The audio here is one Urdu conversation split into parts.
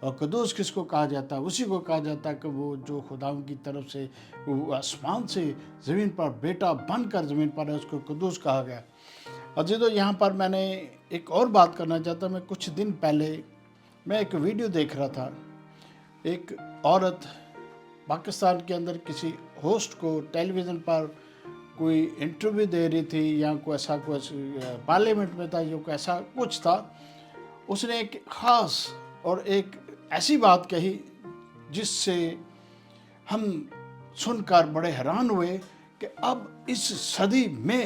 اور قدوس کس کو کہا جاتا ہے؟ اسی کو کہا جاتا ہے کہ وہ جو خدا کی طرف سے وہ آسمان سے زمین پر بیٹا بن کر زمین پر ہے، اس کو قدوس کہا گیا۔ عزیزو، یہاں پر میں نے ایک اور بات کرنا چاہتا ہوں۔ میں کچھ دن پہلے میں ایک ویڈیو دیکھ رہا تھا، ایک عورت پاکستان کے اندر کسی ہوسٹ کو ٹیلی ویژن پر کوئی انٹرویو دے رہی تھی، یا کوئی ایسا کچھ پارلیمنٹ میں تھا، جو ایسا کچھ تھا۔ اس نے ایک خاص اور ایک ایسی بات کہی جس سے ہم سن کر بڑے حیران ہوئے کہ اب اس صدی میں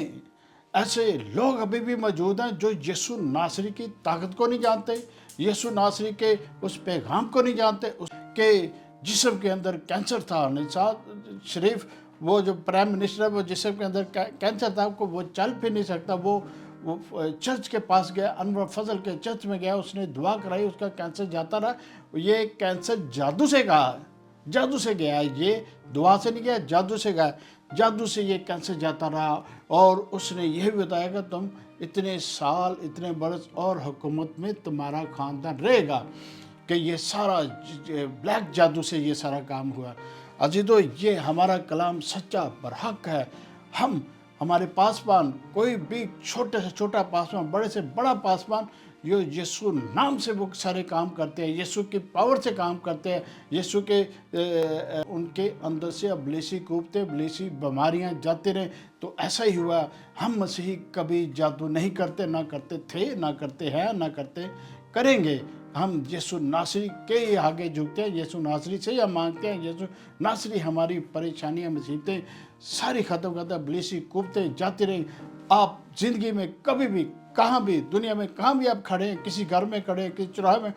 ایسے لوگ ابھی بھی موجود ہیں جو یسوع ناصری کی طاقت کو نہیں جانتے، یسوع ناصری کے اس پیغام کو نہیں جانتے۔ اس کے جسم کے اندر کینسر تھا، نژاد شریف وہ جو پرائم منسٹر ہے، وہ جسم کے اندر کینسر تھا، وہ چل پھر نہیں سکتا۔ وہ چرچ کے پاس گیا، انور فضل کے چرچ میں گیا، اس نے دعا کرائی، اس کا کینسر جاتا رہا۔ یہ کینسر جادو سے گیا ہے، جادو سے گیا ہے، یہ دعا سے نہیں گیا، جادو سے گیا، جادو سے یہ کینسر جاتا رہا۔ اور اس نے یہ بھی بتایا کہ تم اتنے سال، اتنے برس اور حکومت میں تمہارا خاندان رہے گا، کہ یہ سارا بلیک جادو سے یہ سارا کام ہوا۔ عزیزو، یہ ہمارا کلام سچا برحق ہے۔ ہمارے پاسبان، کوئی بھی چھوٹے سے چھوٹا پاسبان، بڑے سے بڑا پاسبان، جو یسوع نام سے وہ سارے کام کرتے ہیں، یسوع کی پاور سے کام کرتے ہیں، یسوع کے ان کے اندر سے ابلیسی قوتیں، ابلیسی بیماریاں جاتے رہیں۔ تو ایسا ہی ہوا۔ ہم مسیحی کبھی جادو نہیں کرتے، نہ کرتے تھے، نہ کرتے ہیں، نہ کرتے کریں گے۔ ہم یسوع ناصری کے آگے جھکتے ہیں، یسوع ناصری سے ہم مانگتے ہیں، یسوع ناصری ہماری پریشانیاں، مصیبتیں ساری ختم کرتا ہے، ابلیسی قوتیں جاتی رہیں۔ آپ زندگی میں کبھی بھی، کہاں بھی، دنیا میں کہاں بھی آپ کھڑے ہیں، کسی گھر میں کھڑے ہیں، کسی چوراہے میں،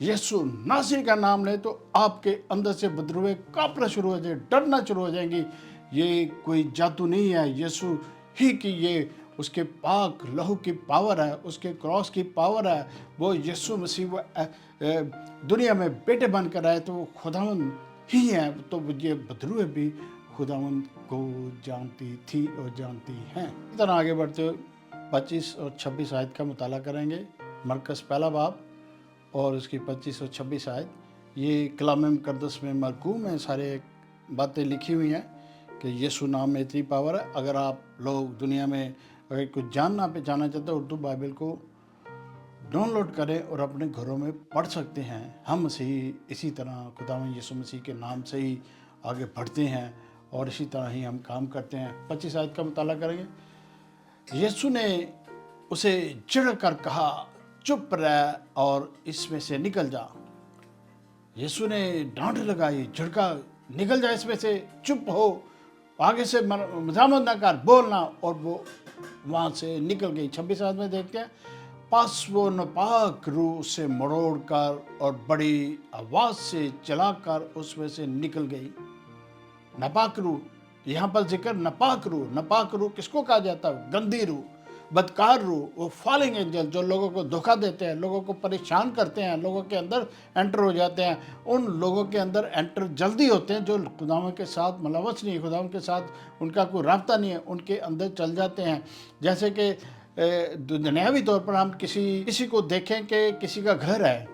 یسوع ناصری کا نام لیں تو آپ کے اندر سے بدروہیں کانپنا شروع ہو جائیں، ڈرنا شروع ہو جائیں گی۔ یہ کوئی جادو نہیں ہے، یسوع ہی کی یہ اس کے پاک لہو کی پاور ہے، اس کے کراس کی پاور ہے۔ وہ یسوع مسیح وہ دنیا میں بیٹے بن کر آئے تو وہ خداوند ہی ہیں، تو یہ بدروہیں بھی خداوند کو جانتی تھی اور جانتی ہیں۔ اس طرح آگے بڑھتے ہوئے 25 اور 26 آیت کا مطالعہ کریں گے۔ مرکز پہلا باب اور اس کی 25 اور 26 آیت، یہ کلام مقدس میں مرقوم ہیں، سارے باتیں لکھی ہوئی ہیں کہ یسوع نام میں اتنی پاور ہے۔ اگر آپ لوگ دنیا میں اگر کچھ جاننا پہچانا چاہتے ہیں، اردو بائبل کو ڈاؤن لوڈ کریں اور اپنے گھروں میں پڑھ سکتے ہیں۔ ہم مسیحی اسی طرح خداوند یسوع مسیح کے نام سے ہی آگے بڑھتے ہیں اور اسی طرح ہی ہم کام کرتے ہیں۔ 25 آیت کا مطالعہ کریں گے۔ یسوع نے اسے جھڑک کر کہا، چپ رہ اور اس میں سے نکل جا۔ یسوع نے ڈانٹ لگائی، جھڑکا، نکل جا اس میں سے، چپ ہو، آگے سے مزاحمت نہ کر، بولنا، اور وہ وہاں سے نکل گئی۔ 26 آیت میں دیکھتے ہیں، پس وہ ناپاک روح سے مروڑ کر اور بڑی آواز سے چلا کر اس میں سے نکل گئی۔ ناپاک روح، یہاں پر ذکر ناپاک روح۔ ناپاک روح کس کو کہا جاتا ہے؟ گندی روح، بدکار روح، وہ فالنگ اینجل جو لوگوں کو دھوکہ دیتے ہیں، لوگوں کو پریشان کرتے ہیں، لوگوں کے اندر انٹر ہو جاتے ہیں۔ ان لوگوں کے اندر انٹر جلدی ہوتے ہیں جو خداوند کے ساتھ ملوث نہیں ہے، خداوند کے ساتھ ان کا کوئی رابطہ نہیں ہے، ان کے اندر چل جاتے ہیں۔ جیسے کہ دنیاوی طور پر ہم کسی کو دیکھیں کہ کسی کا گھر ہے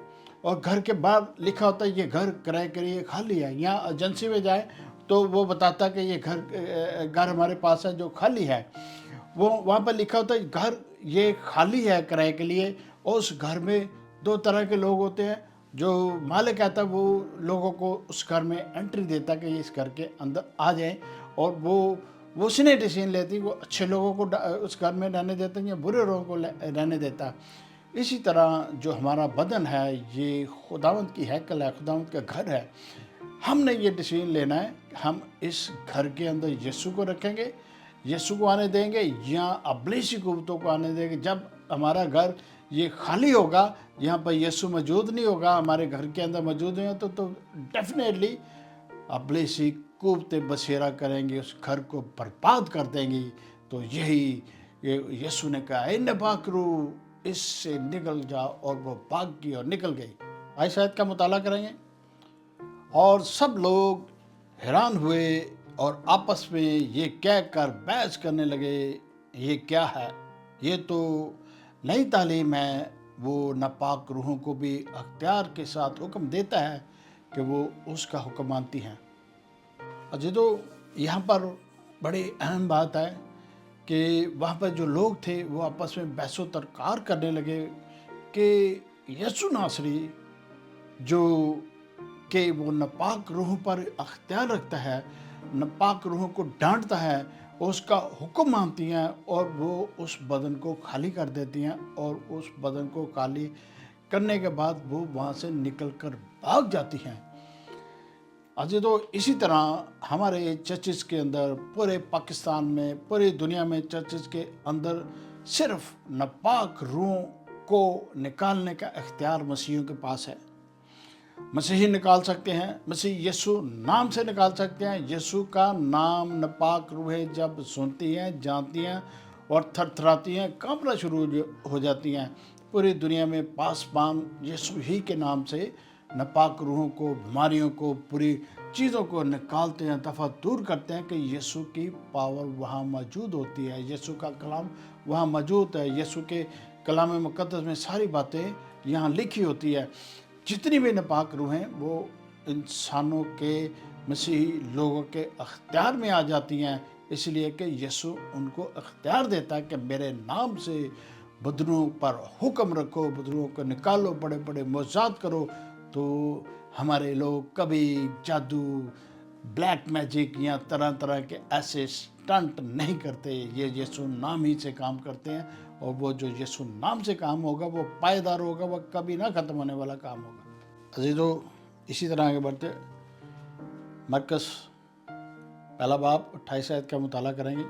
اور گھر کے باہر لکھا ہوتا ہے یہ گھر کرائے کے لیے خالی ہے، یا ایجنسی میں جائے تو وہ بتاتا ہے کہ یہ گھر ہمارے پاس ہے جو خالی ہے۔ وہ وہاں پر لکھا ہوتا ہے گھر یہ خالی ہے کرائے کے لیے، اور اس گھر میں دو طرح کے لوگ ہوتے ہیں۔ جو مالک کہتا ہے وہ لوگوں کو اس گھر میں انٹری دیتا ہے کہ یہ اس گھر کے اندر آ جائیں، اور وہ اس نے ڈیسیژن لیتی، وہ اچھے لوگوں کو اس گھر میں رہنے دیتا ہے یا برے لوگوں کو رہنے دیتا ہے۔ اسی طرح جو ہمارا بدن ہے یہ خداوند کی ہیکل ہے، خداوند کا گھر ہے۔ ہم نے یہ ڈیسیژن لینا ہے کہ ہم اس گھر کے اندر یسوع کو رکھیں گے، یسوع کو آنے دیں گے، یا ابلیسی قوتوں کو آنے دیں گے۔ جب ہمارا گھر یہ خالی ہوگا، یہاں پر یسوع موجود نہیں ہوگا، ہمارے گھر کے اندر موجود نہیں ہوگا، تو ڈیفینیٹلی ابلیسی قوتیں بسیرا کریں گے، اس گھر کو برباد کر دیں گی۔ تو یہی یسوع نے کہا، اے ناپاک روح اس سے نکل جا، اور وہ بھاگ گئی اور نکل گئی۔ آیت آیت کا مطالعہ کریں گے۔ اور سب لوگ حیران ہوئے اور آپس میں یہ کہہ کر بحث کرنے لگے، یہ کیا ہے؟ یہ تو نئی تعلیم ہے، وہ ناپاک روحوں کو بھی اختیار کے ساتھ حکم دیتا ہے کہ وہ اس کا حکم مانتی ہیں۔ عزیزو، یہاں پر بڑی اہم بات ہے کہ وہاں پر جو لوگ تھے وہ آپس میں بحث و ترکار کرنے لگے کہ یسوع ناصری جو کہ وہ ناپاک روحوں پر اختیار رکھتا ہے، ناپاک روحوں کو ڈانٹتا ہے، اس کا حکم مانتی ہیں اور وہ اس بدن کو خالی کر دیتی ہیں، اور اس بدن کو خالی کرنے کے بعد وہ وہاں سے نکل کر بھاگ جاتی ہیں۔ عزیزو، اسی طرح ہمارے چرچز کے اندر، پورے پاکستان میں، پوری دنیا میں چرچز کے اندر صرف ناپاک روحوں کو نکالنے کا اختیار مسیحیوں کے پاس ہے۔ مسیحی نکال سکتے ہیں، مسیح یسوع نام سے نکال سکتے ہیں۔ یسوع کا نام ناپاک روحیں جب سنتی ہیں، جانتی ہیں اور تھر تھراتی ہیں، کانپنا شروع ہو جاتی ہیں۔ پوری دنیا میں پاسبان یسوع ہی کے نام سے ناپاک روحوں کو، بیماریوں کو، پوری چیزوں کو نکالتے ہیں، دفع دور کرتے ہیں کہ یسوع کی پاور وہاں موجود ہوتی ہے، یسوع کا کلام وہاں موجود ہے، یسوع کے کلام مقدس میں ساری باتیں یہاں لکھی ہوتی ہے۔ جتنی بھی ناپاک روحیں وہ انسانوں کے، مسیحی لوگوں کے اختیار میں آ جاتی ہیں، اس لیے کہ یسوع ان کو اختیار دیتا ہے کہ میرے نام سے بدنوں پر حکم رکھو، بدنوں کو نکالو، بڑے بڑے معجزات کرو۔ تو ہمارے لوگ کبھی جادو، بلیک میجک یا طرح طرح کے ایسے سٹنٹ نہیں کرتے، یہ یسوع نام ہی سے کام کرتے ہیں، اور وہ جو یسوع نام سے کام ہوگا وہ پائیدار ہوگا، وہ کبھی نہ ختم ہونے والا کام ہوگا۔ عزیزو، اسی طرح آگے بڑھتے مرکز پہلا باب 28 آیت کا مطالعہ کریں گے۔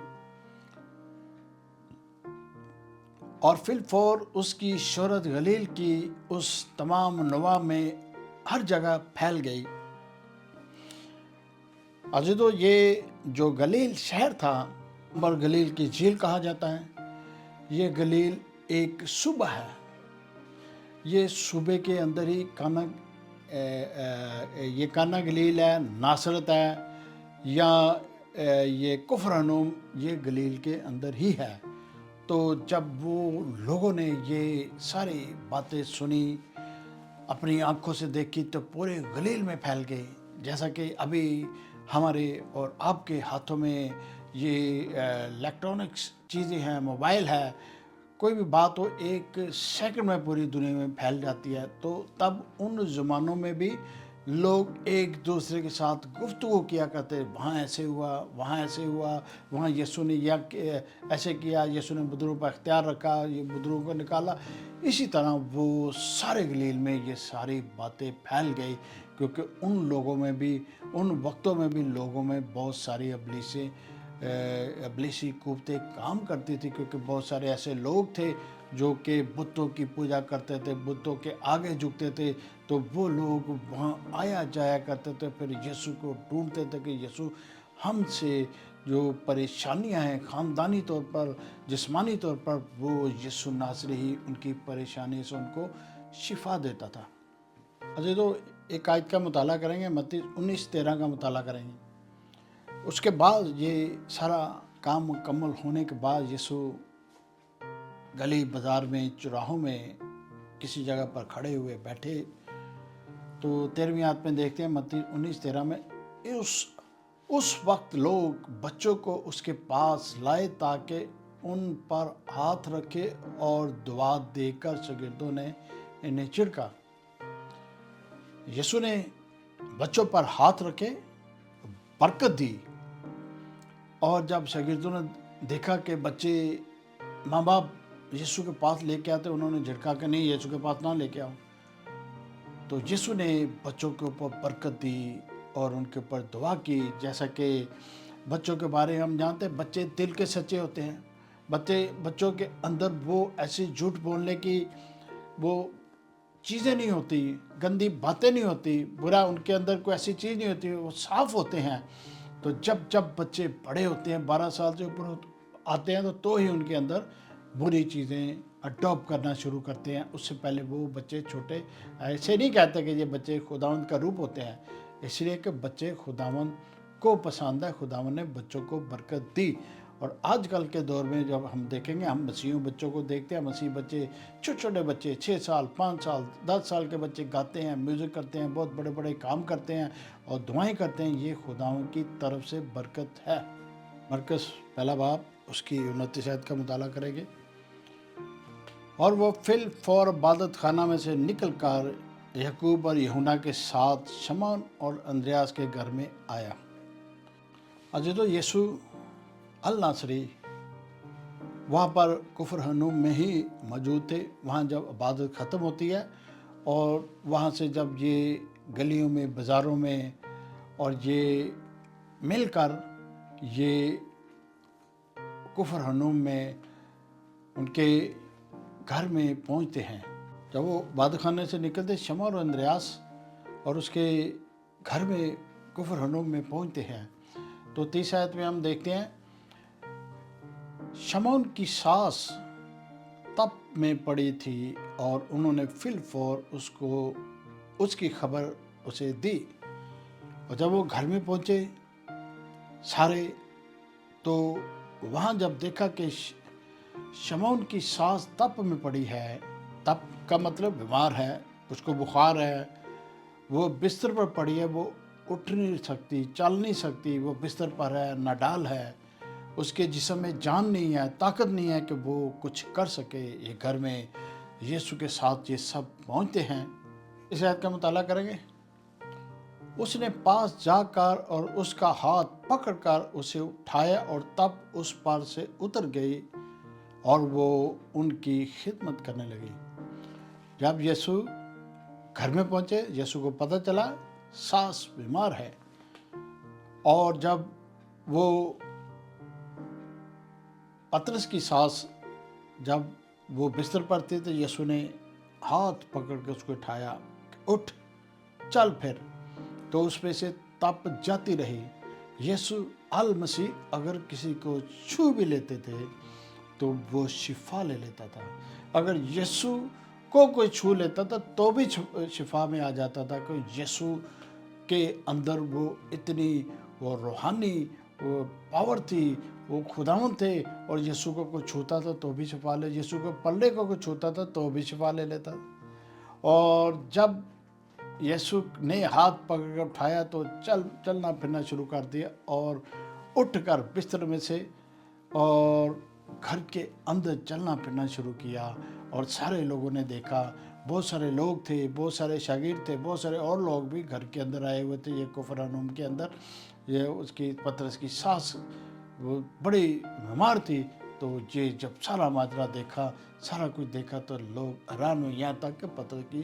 اور فی الفور اس کی شہرت گلیل کی اس تمام نواح میں ہر جگہ پھیل گئی۔ عزیزو، یہ جو گلیل شہر تھا، بر گلیل کی جھیل کہا جاتا ہے، یہ گلیل ایک صوبہ ہے۔ یہ صوبے کے اندر ہی یہ کانا گلیل ہے، ناصرت ہے، یا یہ کفرنہوم، یہ گلیل کے اندر ہی ہے۔ تو جب وہ لوگوں نے یہ ساری باتیں سنی، اپنی آنکھوں سے دیکھی، تو پورے گلیل میں پھیل گئی۔ جیسا کہ ابھی ہمارے اور آپ کے ہاتھوں میں یہ الیکٹرانکس چیزیں ہیں، موبائل ہے، کوئی بھی بات ہو ایک سیکنڈ میں پوری دنیا میں پھیل جاتی ہے۔ تو تب ان زمانوں میں بھی لوگ ایک دوسرے کے ساتھ گفتگو کیا کرتے، وہاں ایسے ہوا، وہاں ایسے ہوا، وہاں یسوع نے ایسے کیا، یسوع نے بدروں پر اختیار رکھا، یہ بدروں کو نکالا۔ اسی طرح وہ سارے گلیل میں یہ ساری باتیں پھیل گئی، کیونکہ ان لوگوں میں بھی، ان وقتوں میں بھی لوگوں میں بہت ساری ابلیسی قوتیں کام کرتی تھی، کیونکہ بہت سارے ایسے لوگ تھے جو کہ بتوں کی پوجا کرتے تھے، بتوں کے آگے جھکتے تھے۔ تو وہ لوگ وہاں آیا جایا کرتے تھے، پھر یسوع کو ڈھونڈتے تھے کہ یسوع ہم سے جو پریشانیاں ہیں خاندانی طور پر، جسمانی طور پر، وہ یسوع ناصری ہی ان کی پریشانی سے ان کو شفا دیتا تھا۔ عزیزو، ایک آیت کا مطالعہ کریں گے، متی 19:13 کا مطالعہ کریں گے۔ اس کے بعد یہ سارا کام مکمل ہونے کے بعد یسوع گلی بازار میں، چوراہوں میں کسی جگہ پر کھڑے ہوئے بیٹھے، تو 13ویں آیت میں دیکھتے ہیں متی 19:13 میں، اس وقت لوگ بچوں کو اس کے پاس لائے تاکہ ان پر ہاتھ رکھے، اور دعا دے کر شاگردوں نے انہیں چھڑکا۔ یسوع نے بچوں پر ہاتھ رکھے، برکت دی، اور جب شاگردوں نے دیکھا کہ بچے ماں باپ یسوع کے پاس لے کے آتے، انہوں نے جھڑکا کہ نہیں، یسوع کے پاس نہ لے کے آؤ۔ تو یسوع نے بچوں کے اوپر برکت دی اور ان کے اوپر دعا کی۔ جیسا کہ بچوں کے بارے میں ہم جانتے ہیں، بچے دل کے سچے ہوتے ہیں، بچوں کے اندر وہ ایسی جھوٹ بولنے کی وہ چیزیں نہیں ہوتی، گندی باتیں نہیں ہوتی، برا ان کے اندر کوئی ایسی چیز نہیں ہوتی، وہ صاف ہوتے ہیں۔ تو جب بچے بڑے ہوتے ہیں، 12 سال سے اوپر آتے ہیں، تو ہی ان کے اندر بری چیزیں اڈاپٹ کرنا شروع کرتے ہیں۔ اس سے پہلے وہ بچے چھوٹے، ایسے نہیں کہتے کہ یہ بچے خداوند کا روپ ہوتے ہیں، اس لیے کہ بچے خداوند کو پسند ہے، خداوند نے بچوں کو برکت دی، اور آج کل کے دور میں جب ہم دیکھیں گے، ہم مسیحیوں بچوں کو دیکھتے ہیں، مسیح بچے، چھوٹے چھوٹے بچے 6 سال 5 سال 10 سال کے بچے گاتے ہیں، میوزک کرتے ہیں، بہت بڑے بڑے کام کرتے ہیں اور دعائیں کرتے ہیں. یہ خداوند کی طرف سے برکت ہے. مرکز پہلا باب اس کی 29 آیت کا مطالعہ کریں گے. اور وہ فل فور عبادت خانہ میں سے نکل کر یعقوب اور یوحنا کے ساتھ شمعون اور اندریاس کے گھر میں آیا. عزیزو، یسوع الناصری وہاں پر کفرنہوم میں ہی موجود تھے. وہاں جب عبادت ختم ہوتی ہے اور وہاں سے جب یہ گلیوں میں، بازاروں میں اور یہ مل کر یہ کفرنہوم میں ان کے گھر میں پہنچتے ہیں. جب وہ عبادت خانے سے نکلتے، شمعون اور اندریاس اور اس کے گھر میں کفرنہوم میں پہنچتے ہیں، تو 30 آیت میں ہم دیکھتے ہیں شمعون کی ساس تپ میں پڑی تھی اور انہوں نے فل فور اس کی خبر اسے دی. اور جب وہ گھر میں پہنچے سارے، تو وہاں جب دیکھا کہ شمعون کی ساس تپ میں پڑی ہے، تپ کا مطلب بیمار ہے، اس کو بخار ہے، وہ بستر پر پڑی ہے، وہ اٹھ نہیں سکتی، چل نہیں سکتی، وہ بستر پر ہے، ناڈال ہے، اس کے جسم میں جان نہیں ہے، طاقت نہیں ہے کہ وہ کچھ کر سکے. یہ گھر میں یسوع کے ساتھ یہ سب پہنچتے ہیں. اس آیت کا مطالعہ کریں گے. اس نے پاس جا کر اور اس کا ہاتھ پکڑ کر اسے اٹھایا اور تب اس پر سے اتر گئی اور وہ ان کی خدمت کرنے لگی. جب یسوع گھر میں پہنچے، یسوع کو پتہ چلا ساس بیمار ہے، اور جب وہ پطرس کی ساس جب وہ بستر پر تھی تو یسوع نے ہاتھ پکڑ کے اس کو اٹھایا، اٹھ چل پھر، تو اس پہ سے تپ جاتی رہی. یسوع المسیح اگر کسی کو چھو بھی لیتے تھے تو وہ شفا لے لیتا تھا. اگر یسوع کو کوئی چھو لیتا تھا تو بھی شفا میں آ جاتا تھا، کہ یسوع کے اندر وہ اتنی وہ روحانی وہ پاور تھی، وہ خداوند تھے، اور یسوع کو کوئی چھوتا تھا تو بھی شفا لے، یسوع کو پلڑے کو کوئی چھوتا تھا تو بھی شفا لے لیتا. اور جب یسوع نے ہاتھ پکڑ کر اٹھایا تو چلنا پھرنا شروع کر دیا، اور اٹھ کر بستر میں سے اور گھر کے اندر چلنا پھرنا شروع کیا. اور سارے لوگوں نے دیکھا، بہت سارے لوگ تھے، بہت سارے شاگرد تھے، بہت سارے اور لوگ بھی گھر کے اندر آئے ہوئے تھے. یہ کفرنہوم کے اندر یہ اس کی پطرس کی ساس وہ بڑی بیمار تھی. تو یہ جب سارا ماجرا دیکھا، سارا کچھ دیکھا، تو لوگ حیران ہوئے، یہاں تک کہ پطرس کی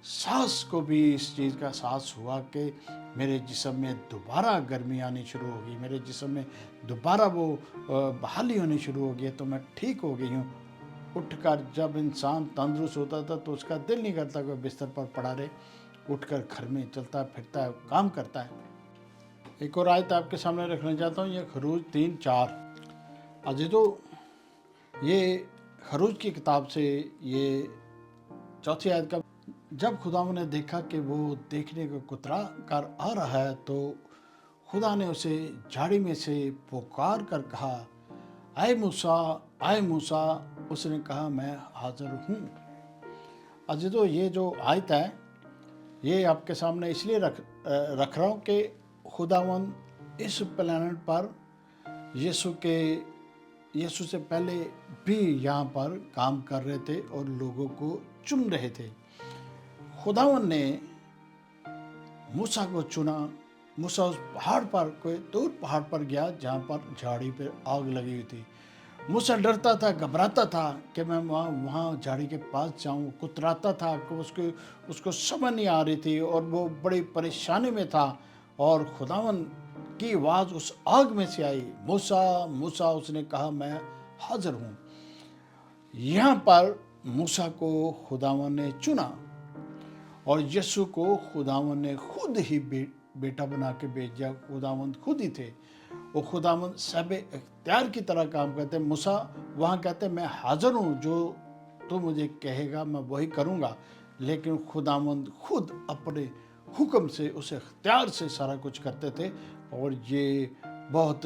ساس کو بھی اس چیز کا احساس ہوا کہ میرے جسم میں دوبارہ گرمی آنی شروع ہوگی، میرے جسم میں دوبارہ وہ بحالی ہونی شروع ہوگی، تو میں ٹھیک ہو گئی ہوں. اٹھ کر جب انسان تندرست ہوتا تھا تو اس کا دل نہیں کرتا کہ بستر پر پڑا رہے، اٹھ کر گھر میں چلتا پھرتا ہے، کام کرتا ہے. ایک اور آیت آپ کے سامنے رکھنا چاہتا ہوں، یہ خروج 3:4. عزیزو، یہ خروج کی کتاب سے یہ 4 آیت کا. جب خداوند نے دیکھا کہ وہ دیکھنے کو کترا کر آ رہا ہے تو خدا نے اسے جھاڑی میں سے پکار کر کہا، اے موسیٰ، اے موسیٰ. اس نے کہا، میں حاضر ہوں. عزیزو، یہ جو آیت ہے یہ آپ کے سامنے اس لیے رکھ رہا ہوں کہ خداوند اس پلانٹ پر یسوع سے پہلے بھی یہاں پر کام کر رہے تھے اور لوگوں کو چن رہے تھے. خداوند نے موسیٰ کو چنا. موسیٰ اس پہاڑ پر، کوئی دور پہاڑ پر گیا جہاں پر جھاڑی پر آگ لگی ہوئی تھی. موسیٰ ڈرتا تھا، گھبراتا تھا کہ میں وہاں جھاڑی کے پاس جاؤں، کتراتا تھا کہ اس کو سمجھ نہیں آ رہی تھی اور وہ بڑی پریشانی میں تھا. اور خداوند کی آواز اس آگ میں سے آئی، موسیٰ موسیٰ. اس نے کہا، میں حاضر ہوں. یہاں پر موسیٰ کو خداوند نے چنا اور یسوع کو خداوند نے خود ہی بیٹا بنا کے بھیجا. خداوند خود ہی تھے، وہ خداوند صاحب اختیار کی طرح کام کرتے. موسیٰ وہاں کہتے میں حاضر ہوں، جو تو مجھے کہے گا میں وہی کروں گا. لیکن خداوند خود اپنے حکم سے، اس اختیار سے سارا کچھ کرتے تھے. اور یہ بہت